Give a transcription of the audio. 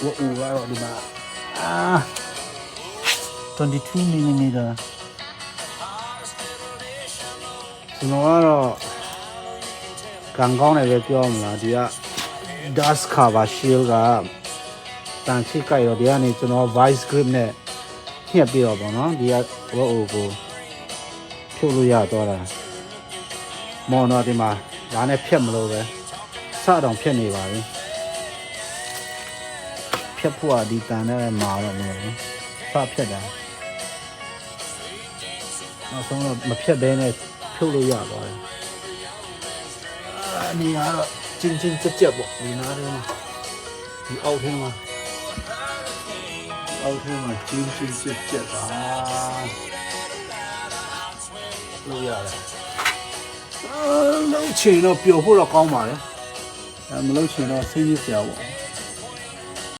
ဝအူကတော့ဒီမှာ22mm ကျွန်တော်ကတော့ကန်ကောင်းတယ်ပဲပြောမလားဒီက dust cover shield ကတန်ချိကြိုက်တော့ဒီကနေကျွန်တော် vice grip နဲ့ညှက်ပြီးတော့ပေါ့နော်ဒီကဝအူကိုဖြုတ်လို့ရတော့တာမော်တော့ဒီမှာဒါနဲ့ဖြတ်မလို့ပဲစတော့ဖြတ်နေပါပြီဖြတ်ဖို့ကဒီတန်နဲ့မာတော့မလို့စဖြတ်တာနောက်ဆုံးတော့မဖြတ်ဘဲနဲ့ဖြုတ်လို့ရသွားတယ်အနေကတော့ချင်းချင်းကြက်ကြက်ပေါ့ဒီနားထဲမှာဒီအောက်ထဲမှာချင်းချင်းကြက်ကြက်တာလို့ရတယ်လုံးချင်တော့ပျော်ဖို့တော့ကောင်းပါလေမလုံးချင်တော့စိတ်ကြီးစရာပေါ့